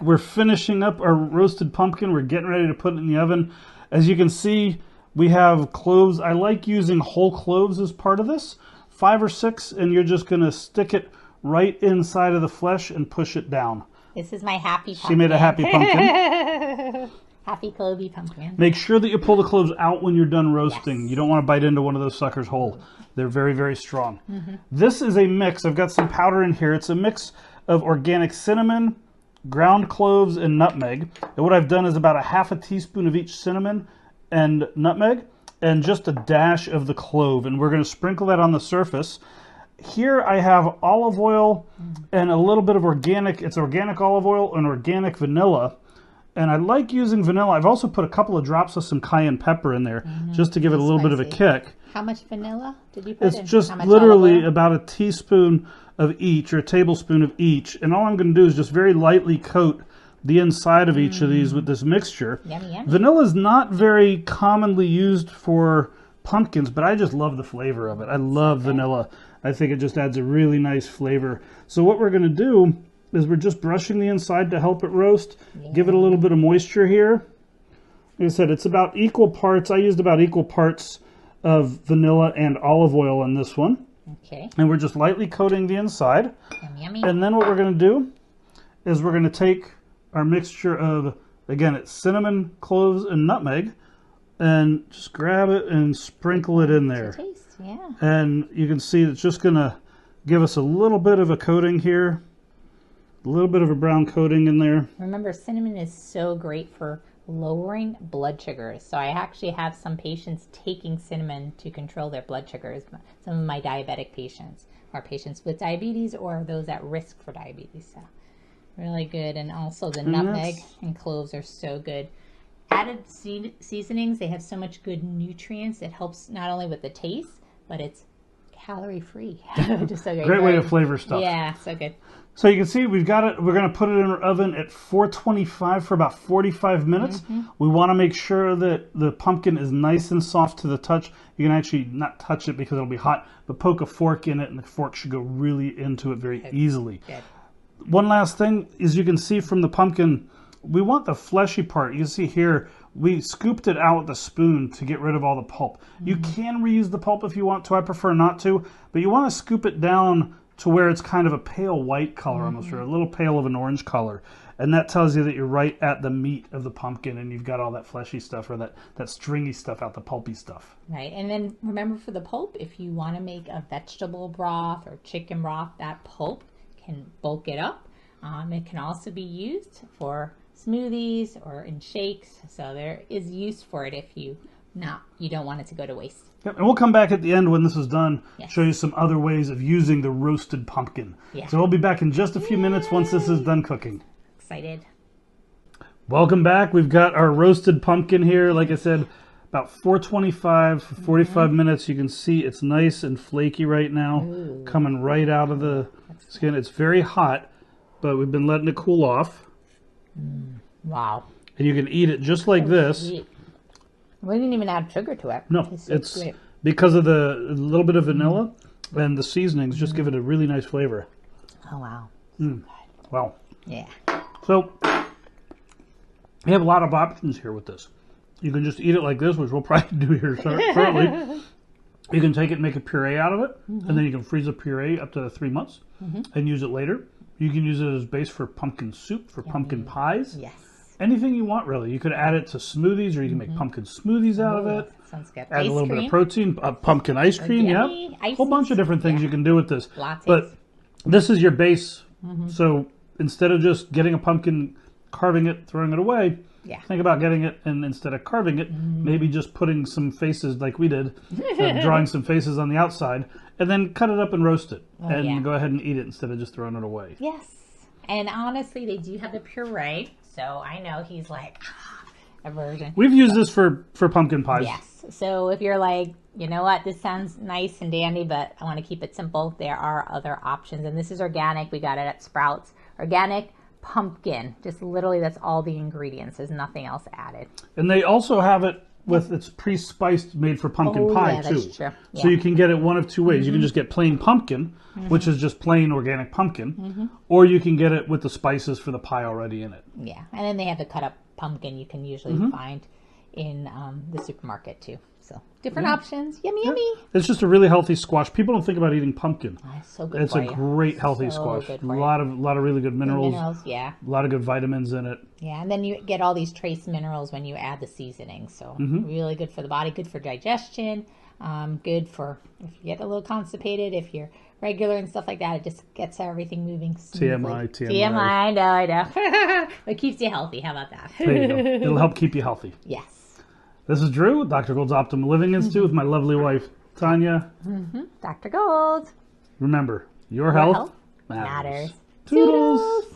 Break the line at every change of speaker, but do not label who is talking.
we're finishing up our roasted pumpkin. We're getting ready to put it in the oven. As you can see, we have cloves. I like using whole cloves as part of this. 5 or 6, and you're just going to stick it right inside of the flesh and push it down.
This is my happy pumpkin.
She made a happy pumpkin.
Happy clovey pumpkin.
Make sure that you pull the cloves out when you're done roasting.
Yes.
You don't want to bite into one of those suckers whole. They're very, very strong. This is a mix. I've got some powder in here. It's a mix of organic cinnamon, ground cloves, and nutmeg. And what I've done is about a half a teaspoon of each cinnamon and nutmeg, and just a dash of the clove. And we're going to sprinkle that on the surface. Here I have olive oil and a little bit of organic. It's organic olive oil and organic vanilla. And I like using vanilla. I've also put a couple of drops of some cayenne pepper in there just to give it a little bit of a kick.
How much vanilla did you put in?
It's just literally about a teaspoon of each, or a tablespoon of each. And all I'm going to do is just very lightly coat the inside of each of these with this mixture.
Yummy, yummy.
Vanilla is not very commonly used for pumpkins, but I just love the flavor of it. I love vanilla. I think it just adds a really nice flavor. So what we're going to do is we're just brushing the inside to help it roast. Give it a little bit of moisture here. Like I said, it's about equal parts. I used about equal parts of vanilla and olive oil in this one.
Okay.
And we're just lightly coating the inside.
Yummy, yummy.
And then what we're going to do is we're going to take our mixture of, again, it's cinnamon, cloves, and nutmeg, and just grab it and sprinkle it in there.
Taste, yeah.
And you can see it's just going to give us a little bit of a coating here. A little bit of a brown coating in there.
Remember, cinnamon is so great for lowering blood sugars. So I actually have some patients taking cinnamon to control their blood sugars. Some of my diabetic patients, or patients with diabetes, or those at risk for diabetes. So really good. And also the nutmeg and cloves are so good. Added seasonings, they have so much good nutrients. It helps not only with the taste, but it's calorie free. Just so
Great way to flavor stuff.
Yeah, so good.
So you can see we've got it. We're going to put it in our oven at 425 for about 45 minutes. We want to make sure that the pumpkin is nice and soft to the touch. You can actually not touch it because it'll be hot, but poke a fork in it, and the fork should go really into it very easily.
Good.
One last thing is, you can see from the pumpkin, we want the fleshy part. You can see here, we scooped it out with a spoon to get rid of all the pulp. You can reuse the pulp if you want to. I prefer not to, but you want to scoop it down to where it's kind of a pale white color almost, or a little pale of an orange color. And that tells you that you're right at the meat of the pumpkin, and you've got all that fleshy stuff, or that stringy stuff out, the pulpy stuff.
Right, and then remember, for the pulp, if you want to make a vegetable broth or chicken broth, that pulp can bulk it up. It can also be used for smoothies or in shakes, so there is use for it if you don't want it to go to waste.
Yep, and we'll come back at the end when this is done, show you some other ways of using the roasted pumpkin. So we'll be back in just a few minutes once this is done cooking.
Excited.
Welcome back. We've got our roasted pumpkin here. Like I said, about 425 for 45 minutes. You can see it's nice and flaky right now, coming right out of the skin. It's very hot, but we've been letting it cool off.
Wow.
And you can eat it just like this.
Sweet. We didn't even add sugar to it.
No, it's because of the little bit of vanilla and the seasonings just give it a really nice flavor.
Oh, wow.
Wow.
Yeah.
So you have a lot of options here with this. You can just eat it like this, which we'll probably do here shortly. You can take it and make a puree out of it, and then you can freeze a puree up to 3 months and use it later. You can use it as base for pumpkin soup, for pumpkin pies.
Yes.
Anything you want, really. You could add it to smoothies, or you can make pumpkin smoothies out of it.
Sounds good.
Add a little bit of protein, pumpkin ice cream, a whole bunch of different things you can do with this.
Lattes.
But this is your base. So instead of just getting a pumpkin, carving it, throwing it away, think about getting it, and instead of carving it, maybe just putting some faces like we did, drawing some faces on the outside, and then cut it up and roast it, and go ahead and eat it instead of just throwing it away.
Yes. And honestly, they do have the puree, so I know he's like, a virgin.
We've used this for pumpkin pies.
Yes. So if you're like, you know what, this sounds nice and dandy, but I want to keep it simple, there are other options. And this is organic. We got it at Sprouts. Organic pumpkin. Just literally, that's all the ingredients. There's nothing else added.
And they also have it with it's pre-spiced, made for pumpkin
Oh,
pie
yeah,
too.
that's true.
So
Yeah.
you can get it one of two ways. You can just get plain pumpkin, which is just plain organic pumpkin, or you can get it with the spices for the pie already in it.
Yeah, and then they have the cut up pumpkin you can usually find in the supermarket too. So different options. Yummy, yummy.
It's just a really healthy squash. People don't think about eating pumpkin.
Oh, it's so good
It's
for
a
you.
great healthy
So
squash.
good
A
for you.
lot of really good minerals.
Yeah.
A lot of good vitamins in it.
Yeah, and then you get all these trace minerals when you add the seasoning. So really good for the body, good for digestion, good for if you get a little constipated, if you're regular and stuff like that. It just gets everything moving smoothly.
TMI.
I know. It keeps you healthy. How about that?
There you go. It'll help keep you healthy.
Yes.
This is Drew with Dr. Gold's Optimal Living Institute with my lovely wife, Tanya.
Dr. Gold.
Remember, your health
matters.
Toodles.